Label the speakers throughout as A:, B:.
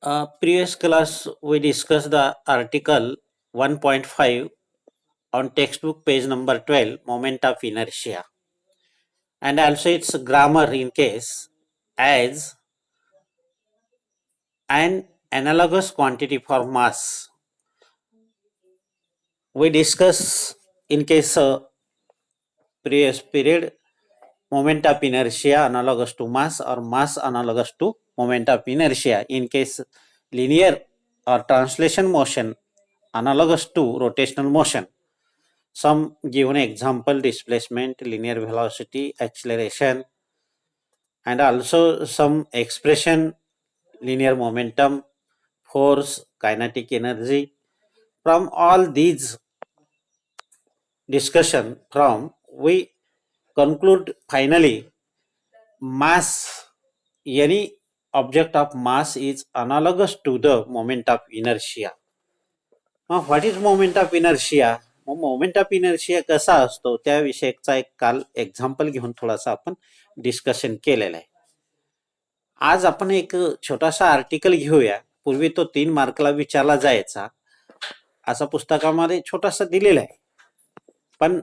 A: Previous class we discussed the article 1.5 on textbook page number 12, moment of inertia, and also its grammar in case as an analogous quantity for mass. We discuss in case previous period moment of inertia analogous to mass or mass analogous to moment of inertia. In case linear or translation motion analogous to rotational motion. Some given example: displacement, linear velocity, acceleration, and also some expression: linear momentum, force, kinetic energy. From all these discussion, we conclude finally mass, any object of mass is analogous to the moment of inertia. What is moment of inertia? Moment of inertia कसा असतो त्याविषयीचा एक काल example घेऊन थोडासा आपण discussion केलेलं आहे. आज आपण एक छोटासा आर्टिकल घेऊया. पूर्वी तो 3 मार्कला विचारला जायचा, असा पुस्तकामध्ये छोटासा दिलेला आहे, पण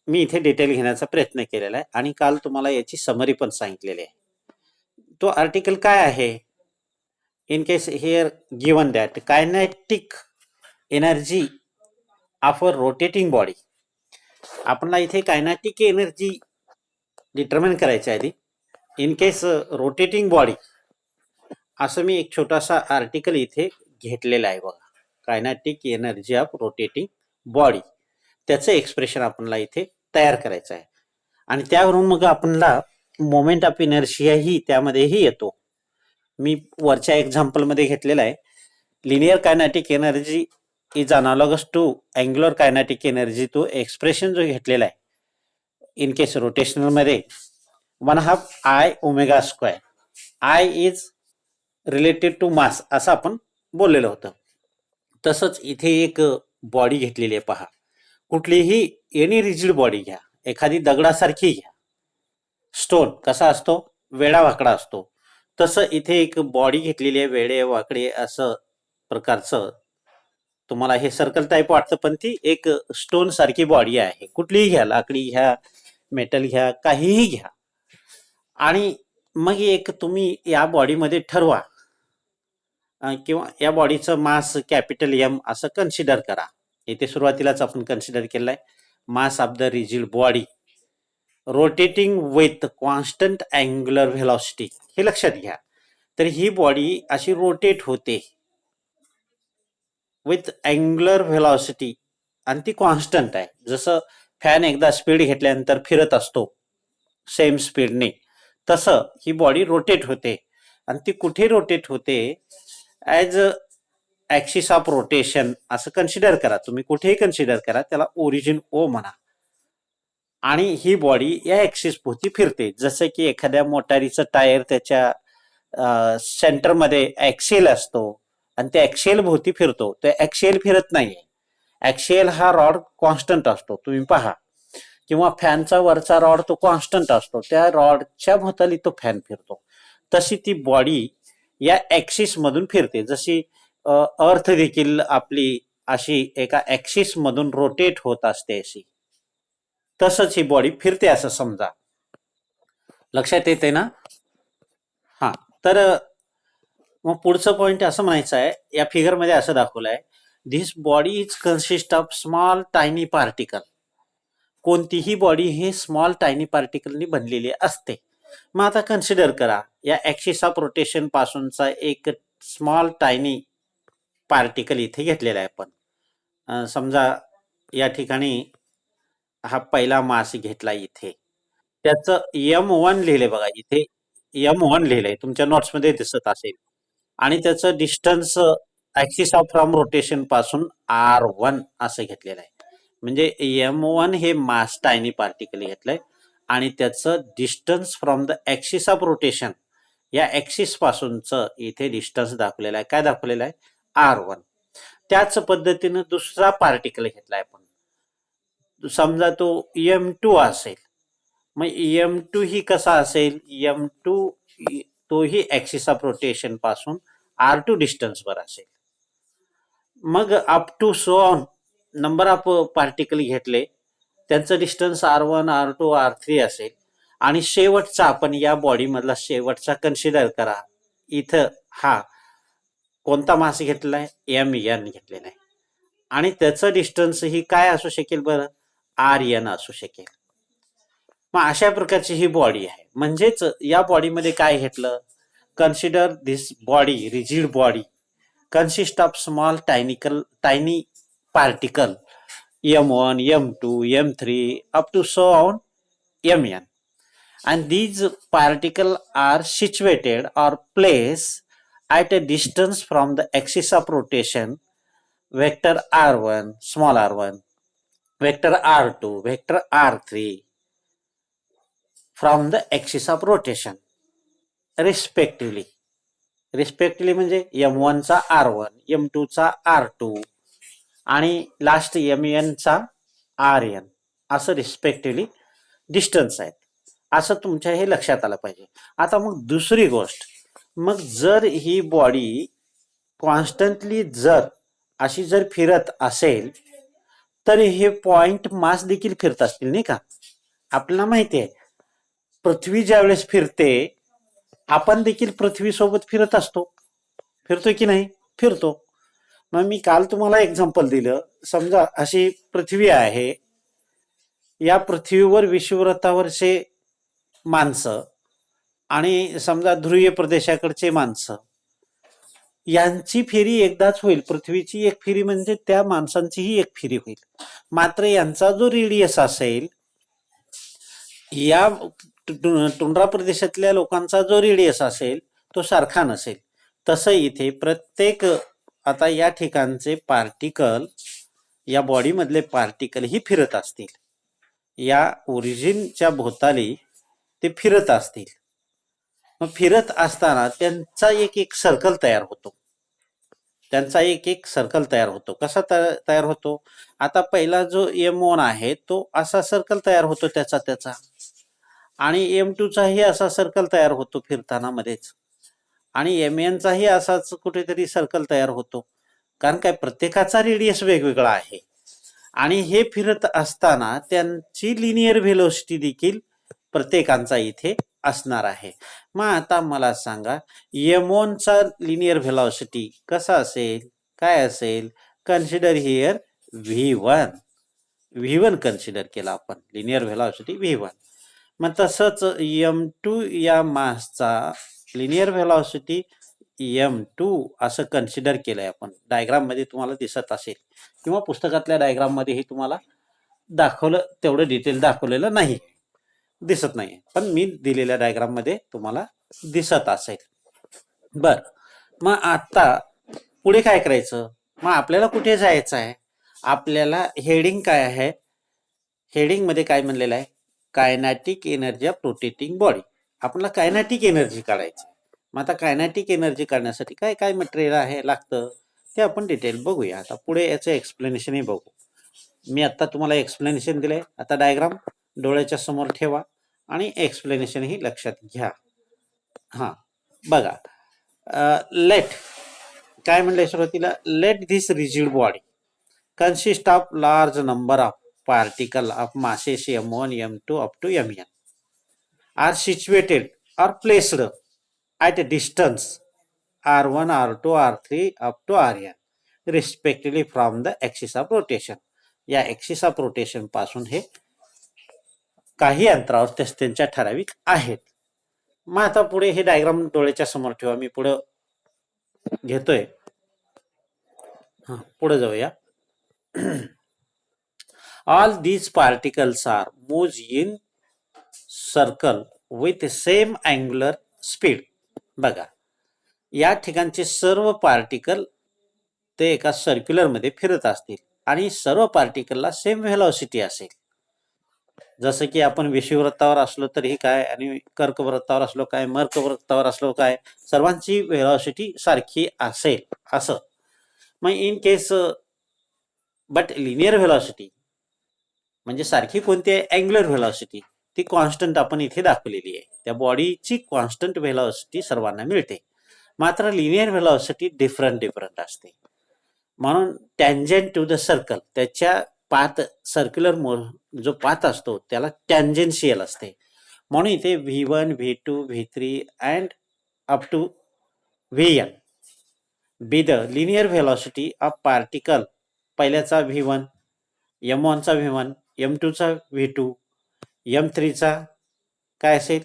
A: मी इथे डिटेल घेण्याचा प्रयत्न केलेला आहे आणि काल तुम्हाला याची समरी पण सांगितलेली आहे. तो आर्टिकल काय आहे? In case here given that kinetic energy of a rotating body. आपल्याला इथे कायनेटिक एनर्जी डिटर्मिन करायची आहे. इन केस रोटेटिंग बॉडी, असं मी एक छोटासा आर्टिकल इथे घेतलेला आहे बघा. Kinetic energy of rotating body, त्याचं एक्सप्रेशन आपल्याला इथे तयार करायचं आहे आणि त्यावरून मग आपल्याला मोमेंट ऑफ इनर्शिया ही त्यामध्येही येतो. मी वरच्या एक्झाम्पलमध्ये घेतलेला आहे. Linear kinetic energy is analogous to angular kinetic energy. तो एक्सप्रेशन जो घेतलेला आहे इन केस रोटेशनल मध्ये 1/2 I omega square. I is related to mass असं आपण बोललेलं होतं. तसंच इथे एक बॉडी घेतलेली आहे पहा. कुठलीही एनी रिजिड बॉडी घ्या, एखादी दगडासारखी घ्या. स्टोन कसा असतो? वेडा वाकडा असतो. तसं इथे एक बॉडी घेतलेली आहे, वेडे वाकडे असं प्रकारचं. तुम्हाला हे सर्कल टाईप वाटतं, पण ती एक स्टोन सारखी बॉडी आहे. कुठलीही घ्या, लाकडी घ्या, मेटल घ्या, काहीही घ्या. आणि मग एक तुम्ही या बॉडीमध्ये ठरवा किंवा या बॉडीचं मास कॅपिटल एम असं कन्सिडर करा. इथे सुरुवातीलाच आपण कन्सिडर केलंय mass of the rigid body rotating with constant angular velocity. हे लक्षात घ्या. तर ही बॉडी अशी रोटेट होते विथ अँग्युलर व्हेलॉसिटी आणि ती कॉन्स्टंट आहे. जसं फॅन एकदा स्पीड घेतल्यानंतर फिरत असतो सेम स्पीडने, तसं ही बॉडी रोटेट होते. आणि ती कुठे रोटेट होते? ॲज ॲक्सिस ऑफ रोटेशन असं कन्सिडर करा. तुम्ही कुठेही कन्सिडर करा, त्याला ओरिजिन ओ म्हणा. आणि ही बॉडी या ॲक्सिस भोवती फिरते. जसं की एखाद्या मोटारीचं टायर, त्याच्या सेंटरमध्ये ॲक्सेल असतो आणि त्या ॲक्सेल भोवती फिरतो. ते ॲक्सेल फिरत नाहीये. ॲक्सेल हा रॉड कॉन्स्टंट असतो, तुम्ही पहा. किंवा फॅनचा वरचा रॉड तो कॉन्स्टंट असतो, त्या रॉडच्या भोवताली तो फॅन फिरतो. तशी ती बॉडी या ॲक्सिस मधून फिरते. जशी अर्थ देखील आपली अशी एका ॲक्सिस मधून रोटेट होत असते अशी, तसंच ही बॉडी फिरते असं समजा. लक्षात येते ना? हा, तर मग पुढचं पॉइंट असं म्हणायचं आहे, या फिगरमध्ये असं दाखवलं आहे, this body is consist of small tiny particle. कोणतीही बॉडी हे स्मॉल टायनी पार्टिकलनी बनलेली असते. मग आता कन्सिडर करा, या ॲक्सिस ऑफ रोटेशन पासूनचा एक स्मॉल टायनी पार्टिकल इथे घेतलेला आहे आपण. समजा या ठिकाणी हा पहिला मास घेतला, इथे त्याचं M1 लिहिले बघा. इथे M1 लिहिलंय, तुमच्या नोट्समध्ये दिसत असेल. आणि त्याचं distance axis of from rotation पासून R1 असं घेतलेलं आहे. म्हणजे M1 हे मास टायनी पार्टिकल घेतलंय आणि त्याचं distance from the axis of rotation, या ॲक्सिस पासूनचं इथे डिस्टन्स दाखवलेला आहे. काय दाखवलेलं आहे? R1. त्याच पद्धतीनं दुसरा पार्टिकल घेतलाय आपण. समजा तो M2 असेल. मग M2 ही कसा असेल? M2 तोही ॲक्सिस ऑफ रोटेशन पासून R2 डिस्टन्सवर असेल. मग up to so on number of particle घेतले, त्यांचं डिस्टन्स R1 R2 R3 असेल. आणि शेवटचा आपण या बॉडी मधला शेवटचा कन्सिडर करा. इथं हा कोणता मास घेतलाय, MN घेतलेला आहे. आणि त्याचं डिस्टन्स ही काय असू शकेल बरं, RN असू शकेल. मग अशा प्रकारची ही बॉडी आहे. म्हणजेच या बॉडीमध्ये काय घेतलं, consider this body rigid body consist of small tiny particle M1, M2, M3 up to so on Mn, and these particles are situated or placed at a distance from the axis of rotation vector r1 small r1, vector r2, vector r3 from the axis of rotation respectively. Respectively म्हणजे M1 चा R1, M2 चा R2 आणि last MN चा RN असं respectively distance आहेत. असं तुमच्या हे लक्षात आलं पाहिजे. आता मग दुसरी गोष्ट, मग जर ही बॉडी कॉन्स्टंटली जर अशी जर फिरत असेल तर हे पॉइंट मास देखील फिरत असतील नाही का. आपल्याला माहिती आहे पृथ्वी ज्यावेळेस फिरते आपण देखील पृथ्वीसोबत फिरत असतो. फिरतो की नाही, फिरतो. मग मी काल तुम्हाला एक्झाम्पल दिलं, समजा अशी पृथ्वी आहे, या पृथ्वीवर विषुववृत्तावरचे माणसं आणि समजा ध्रुवीय प्रदेशाकडचे माणसं यांची फेरी एकदाच होईल. पृथ्वीची एक फेरी म्हणजे त्या माणसांचीही एक फेरी होईल. मात्र यांचा जो रेडियस असेल, या टुंड्रा प्रदेशातल्या लोकांचा जो रेडियस असेल तो सारखा नसेल. तसं इथे प्रत्येक आता या ठिकाणचे पार्टिकल, या बॉडीमधले पार्टिकल ही फिरत असतील, या ओरिजिनच्या भोवताली ते फिरत असतील. मग फिरत असताना त्यांचा एक एक सर्कल तयार होतो. त्यांचा एक एक सर्कल तयार होतो. कसा तयार होतो, आता पहिला जो M1 आहे तो असा सर्कल तयार होतो त्याचा, आणि M2 चाही असा सर्कल तयार होतो फिरताना मध्येच, आणि MN चाही असाच कुठेतरी सर्कल तयार होतो. कारण काय, प्रत्येकाचा रेडियस वेगवेगळा आहे आणि हे फिरत असताना त्यांची लिनियर व्हेलोसिटी देखील प्रत्येकांचा इथे असणार आहे. मग आता मला सांगा M1 चा लिनियर व्हेलॉसिटी कसा असेल, काय असेल, कन्सिडर हिअर V1 कन्सिडर केला आपण, लिनियर व्हेलॉसिटी V1. मग तसंच M2 या मासचा लिनियर व्हेलॉसिटी M2 असं कन्सिडर केलंय आपण. डायग्राम मध्ये तुम्हाला दिसत असेल किंवा पुस्तकातल्या डायग्राम मध्ये हे तुम्हाला दाखवलं, तेवढं डिटेल दाखवलेलं नाही, दिसत नाही, पण मी दिलेल्या डायग्राम मध्ये तुम्हाला दिसत असेल. बर, मग आता पुढे काय करायचं, मग आपल्याला कुठे जायचं आहे, आपल्याला हेडिंग काय आहे, हेडिंग मध्ये काय म्हणलेलं आहे, kinetic energy of rotating body. आपल्याला कायनॅटिक एनर्जी काढायची. मग आता कायनॅटिक एनर्जी काढण्यासाठी काय काय मटेरियल आहे लागतं ते आपण डिटेल बघूया. आता पुढे याचं एक्सप्लेनेशनही बघू. मी आता तुम्हाला एक्सप्लेनेशन दिलंय, आता डायग्राम डोळ्याच्या समोर ठेवा आणि एक्सप्लेनेशन ही लक्षात घ्या. हा बघा, लेट काय म्हणलंय सुरुवातीला, let this rigid body consist of large number of particle of masses M1, M2 up to Mn are situated or placed at a distance R1, R2, R3 up to Rn respectively from the axis of rotation. या axis of rotation पासून हे काही अंतरावर त्यांच्या ठराविक आहेत. मग आता पुढे हे डायग्राम डोळ्याच्या समोर ठेवा, मी पुढे घेतोय. पुढे जाऊया. All these particles are moved in circle with same angular speed. बघा, या ठिकाणचे सर्व पार्टिकल ते एका सर्क्युलर मध्ये फिरत असतील आणि सर्व पार्टिकलला सेम व्हेलॉसिटी असेल. जसं की आपण विषुववृत्तावर असलो तरी काय आणि कर्कवृत्तावर असलो काय, मर्कवृत्तावर असलो काय, सर्वांची व्हेलॉसिटी सारखी असेल असं. मग in case but linear velocity म्हणजे सारखी कोणती आहे, अँग्युलर व्हेलॉसिटी, ती कॉन्स्टंट आपण इथे दाखवलेली आहे. त्या बॉडीची कॉन्स्टंट व्हेलॉसिटी सर्वांना मिळते. मात्र लिनियर व्हेलॉसिटी डिफरंट असते. म्हणून टँजंट टू द सर्कल, त्याच्या पाथ सर्क्युलर जो पाथ असतो त्याला टँजेन्शियल असते. म्हणून इथे V1, V2, V3 and up to Vn be the linear velocity of particle. पहिल्याचा V1, M1 चा V1, M2 चा V2, M3 चा काय असेल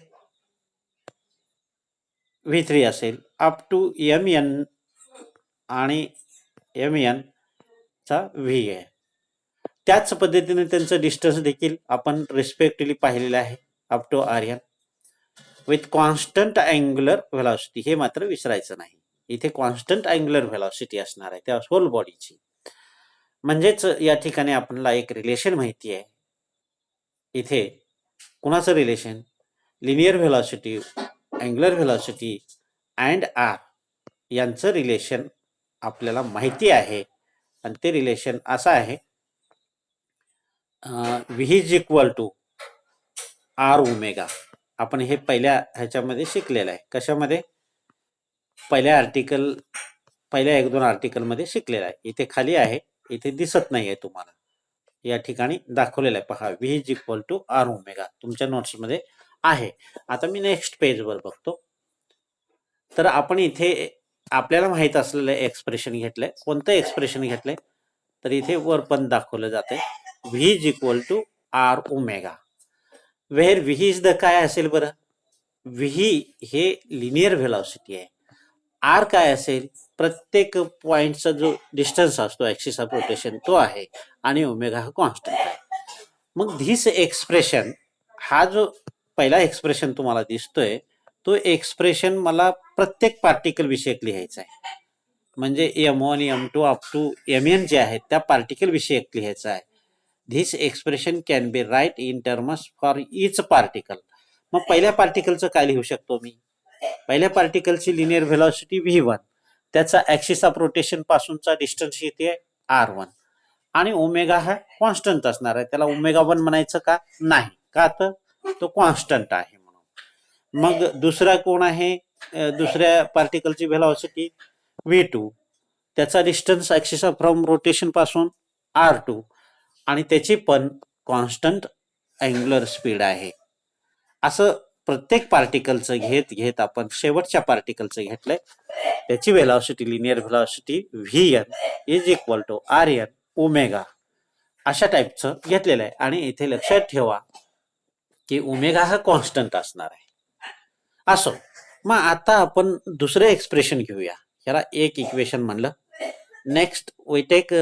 A: V3 असेल, अप टू Mn आणि Mn चा V आहे. त्याच पद्धतीने त्यांचं डिस्टन्स देखील आपण रिस्पेक्टिव्हली पाहिलेलं आहे up to Rn with constant angular velocity. हे मात्र विसरायचं नाही, इथे कॉन्स्टंट अँग्युलर व्हेलॉसिटी असणार आहे त्या होल बॉडीची. म्हणजेच या ठिकाणी आपल्याला एक रिलेशन माहिती आहे. इथे कुणाचं relation? Linear velocity, angular velocity and r यांचं रिलेशन आपल्याला माहिती आहे. आणि ते रिलेशन असं आहे, V is equal to r omega. आपण हे पहिल्या ह्याच्यामध्ये शिकलेलं आहे. कशामध्ये? पहिल्या 1-2 आर्टिकलमध्ये शिकलेलं आहे. इथे खाली आहे, इथे दिसत नाही आहे तुम्हाला, या ठिकाणी दाखवलेलं आहे. पहा, V is equal to r omega तुमच्या नोट्समध्ये आहे. आता मी नेक्स्ट पेजवर बघतो. तर आपण इथे आपल्याला माहित असलेलं एक्सप्रेशन घेतलंय. कोणतं एक्सप्रेशन घेतलंय? तर इथे वर पण दाखवलं जाते V is equal to r omega, where V is the काय असेल बरं? V हे लिनियर व्हेलॉसिटी आहे. आर काय असेल? प्रत्येक पॉइंटचा जो डिस्टन्स असतो ऍक्सिस ऑफ रोटेशन तो आहे, आणि ओमेगा हा कॉन्स्टंट आहे. मग धिस एक्सप्रेशन, हा जो पहिला एक्सप्रेशन तुम्हाला दिसतोय तो एक्सप्रेशन मला प्रत्येक पार्टिकल विषयक लिहायचा आहे. म्हणजे M1, M2 up to Mn जे आहेत त्या पार्टिकल विषयक लिहायचं आहे. This expression can be write in terms for each particle. मग पहिल्या पार्टिकलचं काय लिहू शकतो मी? पहिल्या पार्टिकलची लिनियर व्हेलॉसिटी V1, त्याचा ऍक्सिस ऑफ रोटेशन पासूनचा डिस्टन्स येते R1, आणि ओमेगा हा कॉन्स्टंट असणार आहे. त्याला ओमेगा 1 म्हणायचं का? नाही, का तर तो कॉन्स्टंट आहे म्हणून. मग दुसरा कोण आहे? दुसऱ्या पार्टिकलची व्हेलॉसिटी V2, त्याचा distance axis of from rotation पासून R2, आणि त्याची पण कॉन्स्टंट अँग्युलर स्पीड आहे. असं प्रत्येक पार्टिकलचं घेत घेत आपण शेवटच्या पार्टिकलचं घेतलंय, त्याची velocity, linear velocity Vn is equal to Rn omega अशा टाईपचं घेतलेलं आहे. आणि इथे लक्षात ठेवा की ओमेगा हा कॉन्स्टंट असणार आहे. असो, मग आता आपण दुसरं एक्सप्रेशन घेऊया. ह्याला एक इक्वेशन म्हणलं. Next we take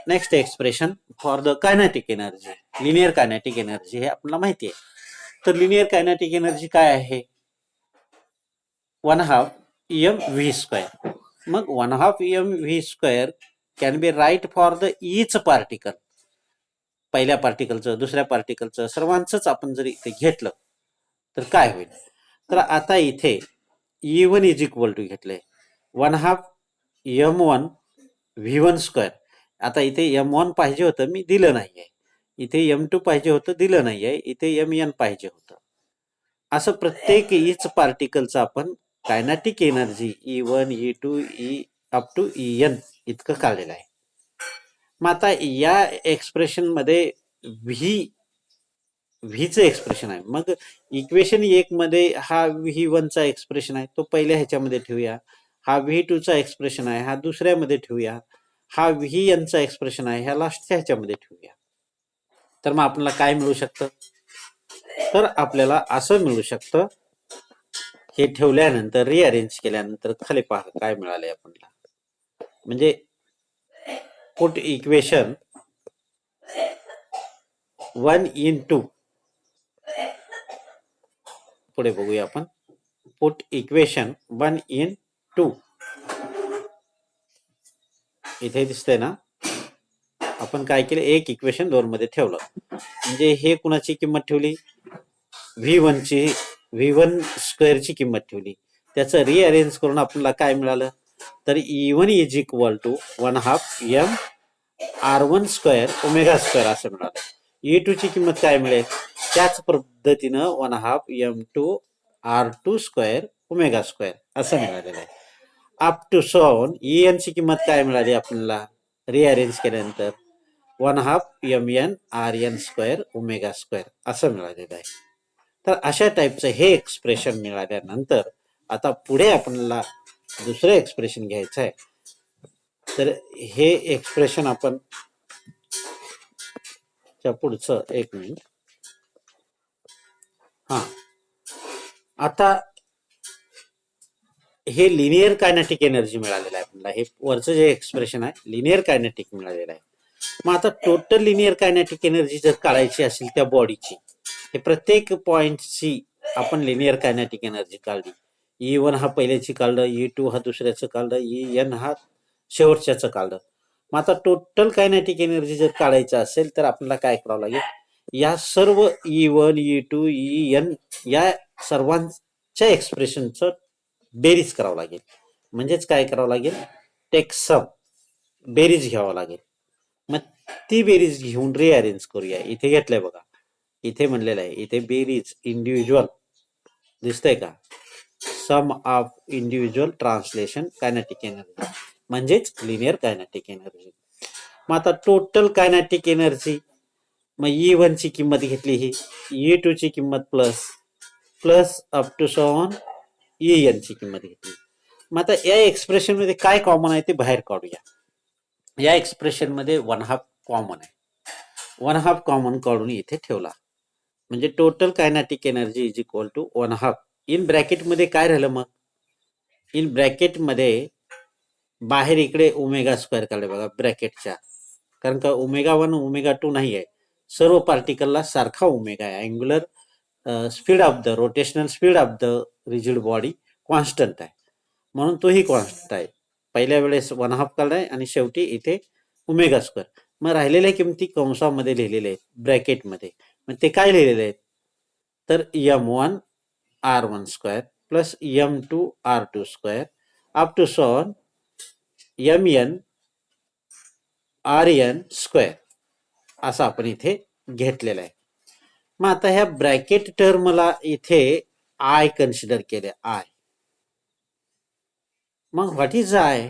A: next expression for the kinetic energy, linear kinetic energy. हे आपल्याला माहिती आहे. तर लिनियर कायनेटिक एनर्जी काय आहे? 1/2 mv². मग 1/2 mv² can be write for the each particle. पहिल्या पार्टिकलचं, दुसऱ्या पार्टिकलचं, सर्वांचंच आपण जरी इथे घेतलं तर काय होईल? तर आता इथे E1 इज इक्वल टू घेतलंय 1/2 m1 v1². आता इथे M1 पाहिजे होतं, मी दिलं नाहीये. इथे M2 पाहिजे होतं, दिलं नाहीये. इथे Mn पाहिजे होतं. असं प्रत्येक इच पार्टिकलचं आपण kinetic energy E1, E2, E up to En इतकं काढलेलं आहे. मग आता या एक्सप्रेशन मध्ये व्हीचं एक्सप्रेशन आहे. मग इक्वेशन 1 मध्ये हा V1 चा एक्सप्रेशन आहे, तो पहिल्या ह्याच्यामध्ये ठेवूया. हा V2 चा एक्सप्रेशन आहे, हा दुसऱ्यामध्ये ठेवूया. हा Vn चा एक्सप्रेशन आहे, ह्या लास्टच्या ह्याच्यामध्ये ठेवूया. तर मग आपल्याला काय मिळू शकतं? तर आपल्याला असं मिळू शकतं, हे ठेवल्यानंतर रिअरेंज केल्यानंतर खाली पहा काय मिळाले आपल्याला. म्हणजे पुट इक्वेशन 1 in 2, पुढे बघूया आपण. पुट इक्वेशन 1 in 2 इथे दिसतंय ना. आपण काय केलं, एक इक्वेशन 2 मध्ये ठेवलं. म्हणजे हे कुणाची किंमत ठेवली? V1² ची किंमत ठेवली. त्याचं रिअरेंज करून आपल्याला काय मिळालं? तर E1 is equal to 1/2 m R1² omega असं मिळालं. E2 ची किंमत काय मिळेल? त्याच पद्धतीनं 1/2 m2 R2² ओमेगा² असं मिळालेलं आहे. अप टू सॉन एन ची किंमत काय मिळाली आपल्याला रिअरेंज केल्यानंतर 1/2 mn rn square omega square असं मिळालेलं आहे. तर अशा टाईपचं हे एक्सप्रेशन मिळाल्यानंतर आता पुढे आपल्याला दुसरं एक्सप्रेशन घ्यायचं आहे. तर हे एक्सप्रेशन आपण पुढचं एक मिनिट. हा आता हे लिनियर कायनेटिक एनर्जी मिळालेलं आहे आपल्याला. हे वरचं जे एक्सप्रेशन आहे लिनियर कायनेटिक मिळालेलं आहे. मग आता टोटल लिनियर कायनेटिक एनर्जी जर काढायची असेल त्या बॉडीची, हे प्रत्येक पॉइंटची आपण लिनियर कायनेटिक एनर्जी काढली. E1 हा पहिल्याची काढलं, E2 हा दुसऱ्याचं काढलं, En हा शेवटच्याचं काढलं. मग आता टोटल कायनेटिक एनर्जी जर काढायचं असेल तर आपल्याला काय करावं लागेल, या सर्व E1 E2 En या सर्वांच्या एक्सप्रेशनचं बेरीज करावं लागेल. म्हणजेच काय करावं लागेल, टेक सम, बेरीज घ्यावं लागेल. मग ती बेरीज घेऊन रिअरेंज करूया. इथे घेतलंय बघा, इथे म्हणलेलं आहे, इथे बेरीज इंडिव्हिज्युअल दिसतंय का, sum of individual translation kinetic energy म्हणजेच लिनियर कायनेटिक एनर्जी. मग आता टोटल कायनेटिक एनर्जी, मग E1 ची किंमत घेतली, ही E2 ची किंमत plus plus up to so on En ची किंमत घेतली. मग आता या एक्सप्रेशन मध्ये काय कॉमन आहे ते बाहेर काढूया. या एक्सप्रेशन मध्ये 1/2 कॉमन आहे. 1/2 कॉमन काढून इथे ठेवला म्हणजे total kinetic energy is equal to 1/2. In bracket मध्ये काय राहिलं, मग इन ब्रॅकेट मध्ये बाहेर इकडे ओमेगा स्क्वेअर काढले बघा ब्रॅकेटच्या, कारण का ओमेगा 1 ओमेगा 2 नाही आहे, सर्व पार्टिकलला सारखा ओमेगा आहे. Angular speed of the rotational speed of the rigid body constant आहे, म्हणून तोही कॉन्स्टंट आहे. पहिल्या वेळेस 1/2 काढलाय आणि शेवटी इथे ओमेगा स्क्वेअर. मग राहिलेल्या किमती कंसामध्ये लिहिलेल्या आहेत ब्रॅकेटमध्ये. मग ते काय लिहिलेले आहेत, तर m1 r1 square plus m2 r2 square up to so on mn rn square असं आपण इथे घेतलेलं आहे. मग आता ह्या ब्रॅकेट टर्मला इथे आय कन्सिडर केले, आय. मग what is I,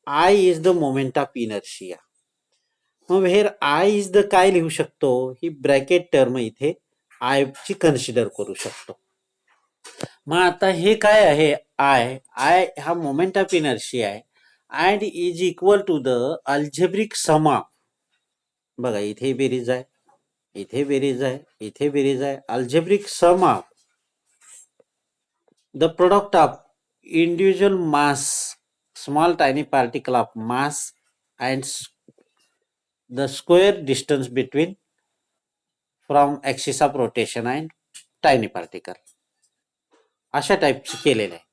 A: I is the moment of inertia. मग हेर आय इज द काय लिहू शकतो, ही ब्रॅकेट टर्म इथे आय ची कन्सिडर करू शकतो. मग आता हे काय आहे, आय, आय हा मोमेंट ऑफ इनर्शिया आहे and is equal to the algebraic sum of, बघा इथे बेरीज आहे, इथे बेरीज आहे, इथे बेरीज आहे, algebraic sum of the product of individual mass, small tiny particle of mass and the square distance between from axis of rotation and tiny particle, अशा टाईपचं केलेलं आहे.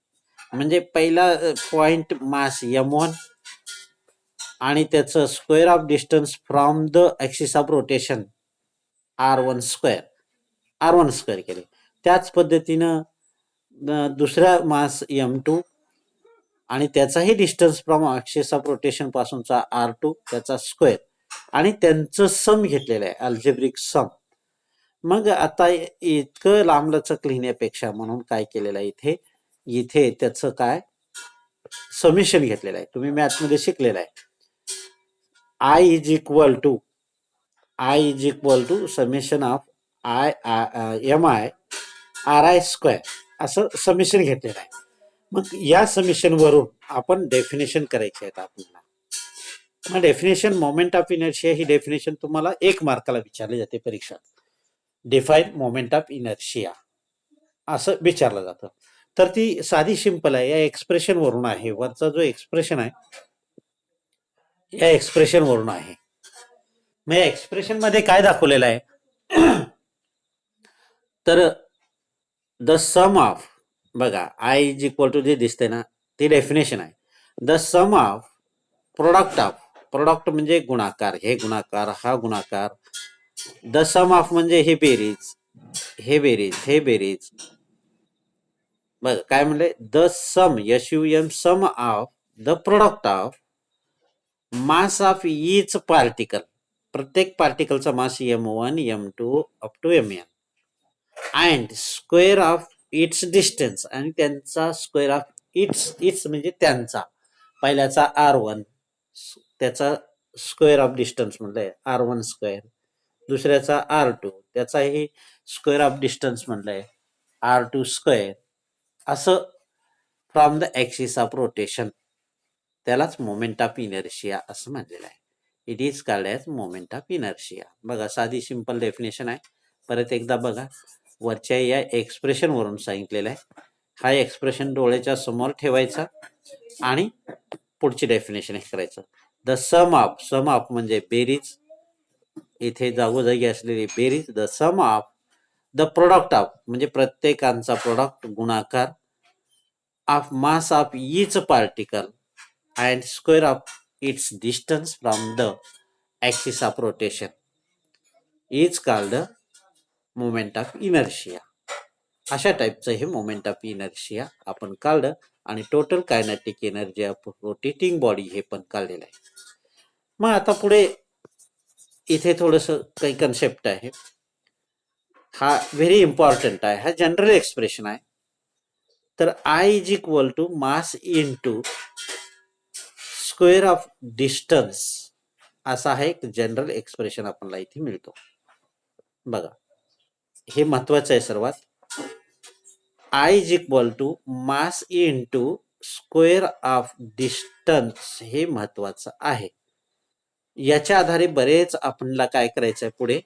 A: म्हणजे पहिला पॉइंट मास m1 आणि त्याचं square of distance from the axis of rotation r1 square केले. त्याच पद्धतीनं दुसरा मास m2 आणि त्याचाही distance from axis of rotation पासूनचा r2 त्याचा स्क्वेअर आणि त्यांचं सम घेतलेलं आहे, अल्जेब्रिक सम. मग आता इतकं लांबलचक लिहिण्यापेक्षा म्हणून काय केलेलं आहे, इथे इथे त्याचं काय समेशन घेतलेलं आहे. तुम्ही मॅथमध्ये शिकलेलं आहे, I is equal to summation of mi ri square असं समेशन घेतलेलं आहे. मग या समेशन वरून आपण डेफिनेशन करायची आहेत आपल्याला. मग definition moment of inertia, he definition तुम्हाला 1 मार्काला विचारली जाते परीक्षात. डिफाईन मोमेंट ऑफ इनर्शिया असं विचारलं जातं. तर ती साधी सिंपल आहे, या एक्सप्रेशन वरून आहे. वरचा जो एक्सप्रेशन आहे या एक्सप्रेशन वरून आहे. मग या एक्सप्रेशन मध्ये काय दाखवलेलं आहे, तर द सम ऑफ, बघा आय इज इक्वल टू जे दिसते ना ती डेफिनेशन आहे. The sum of product of, product म्हणजे गुणाकार, हे गुणाकार हा गुणाकार, द सम ऑफ म्हणजे हे बेरीज, हे बेरीज, हे बेरीज. बघा काय म्हणले, the sum SUM sum of the product of mass of each particle, प्रत्येक पार्टिकलचा mass m1 m2 up to mn and square of its distance आणि त्यांचा स्क्वेअर ऑफ इट्स, इट्स म्हणजे त्यांचा, पहिल्याचा R1 त्याचा स्क्वेअर ऑफ डिस्टन्स म्हणलंय R1 square, दुसऱ्याचा R2 त्याचाही स्क्वेअर ऑफ डिस्टन्स म्हणलंय R2 स्क्वेअर, असं from the axis of rotation, त्यालाच मोमेंट ऑफ इनर्शिया असं म्हणलेलं आहे. It is called as moment of inertia. बघा साधी सिंपल डेफिनेशन आहे, परत एकदा बघा. वरच्या या एक्सप्रेशनवरून सांगितलेलं आहे. हा एक्सप्रेशन डोळ्याच्या समोर ठेवायचा आणि पुढची डेफिनेशन हे करायचं. द सम ऑफ म्हणजे बेरीज, इथे जागोजागी असलेली बेरीज. The sum of the product of म्हणजे प्रत्येकांचा प्रोडक्ट गुणाकार of mass of each particle and square of its distance from the axis of rotation is called moment of inertia. अशा टाईपचं हे मोमेंट ऑफ इनर्शिया आपण काढलं. आणि total kinetic energy of rotating body हे पण काढलेलं आहे. मग आता पुढे इथे थोडंसं काही कन्सेप्ट आहे, हा व्हेरी इम्पॉर्टंट आहे, हा जनरल एक्सप्रेशन आहे. तर I is equal to mass into square of distance, असा हा एक जनरल एक्सप्रेशन आपल्याला इथे मिळतो. बघा हे महत्वाचं आहे सर्वात. I is equal to mass into square of distance, हे महत्वाचं आहे. याच्या आधारे बरेच आपल्याला काय करायचं आहे, पुढे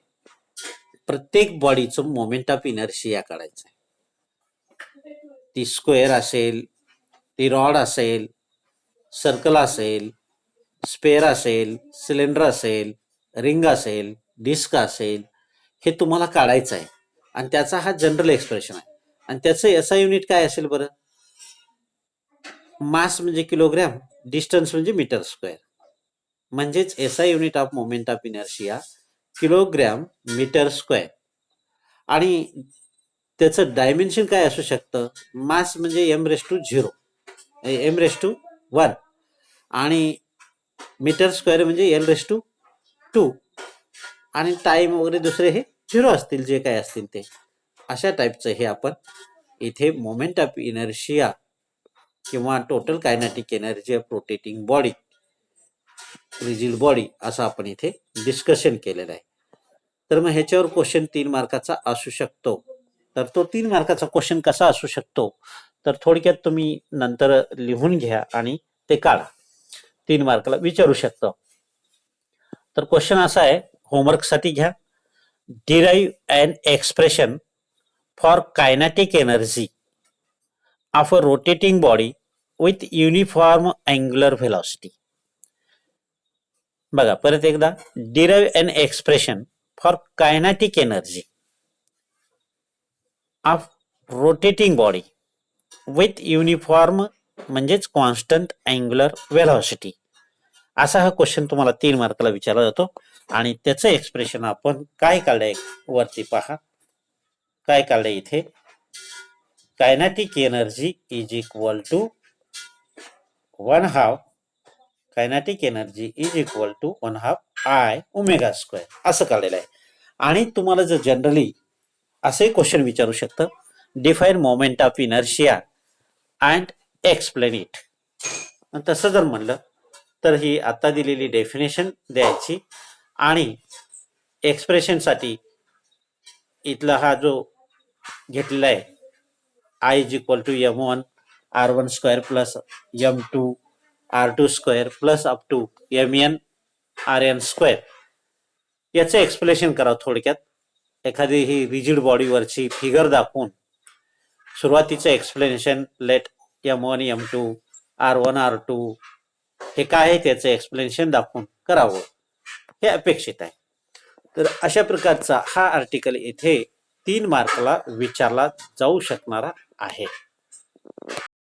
A: प्रत्येक बॉडीचं मोमेंट ऑफ इनर्शिया काढायचं आहे. ती स्क्वेअर असेल, ती रॉड असेल, सर्कल असेल, स्पेअर असेल, सिलेंडर असेल, रिंग असेल, डिस्क असेल, हे तुम्हाला काढायचं आहे. आणि त्याचा हा जनरल एक्सप्रेशन आहे. आणि त्याचं SI युनिट काय असेल बरं? मास म्हणजे किलोग्रॅम, डिस्टन्स म्हणजे मीटर स्क्वेअर. म्हणजेच SI unit of moment of inertia kilogram metre square. आणि त्याचं डायमेन्शन काय असू शकतं? मास म्हणजे m⁻0, m⁻1 आणि मीटर स्क्वेअर म्हणजे L⁻2 आणि टाइम वगैरे दुसरे हे 0 असतील, जे काय असतील ते. अशा टाईपचं हे आपण इथे मोमेंट ऑफ इनर्शिया किंवा total kinetic energy of rotating body, rigid body, असं आपण इथे डिस्कशन केलेलं आहे. तर मग ह्याच्यावर क्वेश्चन 3 मार्काचा असू शकतो. तर तो 3 मार्काचा क्वेश्चन कसा असू शकतो, तर थोडक्यात तुम्ही नंतर लिहून घ्या आणि ते काढा. 3 मार्काला विचारू शकतो. तर क्वेश्चन असा आहे, होमवर्कसाठी घ्या. Derive an expression for kinetic energy of a rotating body with uniform angular velocity. बघा परत एकदा, derive an expression for kinetic energy of rotating body with uniform म्हणजेच कॉन्स्टंट अँग्युलर व्हेलॉसिटी, असा हा क्वेश्चन तुम्हाला 3 मार्काला विचारला जातो. आणि त्याचं एक्सप्रेशन आपण काय काढलंय, वरती पहा काय काढलंय इथे. Kinetic energy is equal to 1/2 kinetic energy is equal to 1/2 I omega square, असं काढलेलं आहे. आणि तुम्हाला जर जनरली असे क्वेश्चन विचारू शकतं, define moment of inertia and explain it. तसं जर म्हणलं तर ही आता दिलेली डेफिनेशन द्यायची आणि एक्सप्रेशनसाठी इथला हा जो घेतलेला आहे, I is equal to m1 r1 square plus m2 r2 square plus up to mn rn square, याचं एक्सप्लेनेशन करा थोडक्यात. एखादी ही रिजिड बॉडीवरची फिगर दाखवून सुरुवातीचं explanation late m1 m2 r1 r2 हे काय आहे त्याचं एक्सप्लेनेशन दाखवून करावं, हे अपेक्षित आहे. तर अशा प्रकारचा हा आर्टिकल इथे 3 मार्कला विचारला जाऊ शकणारा आहे.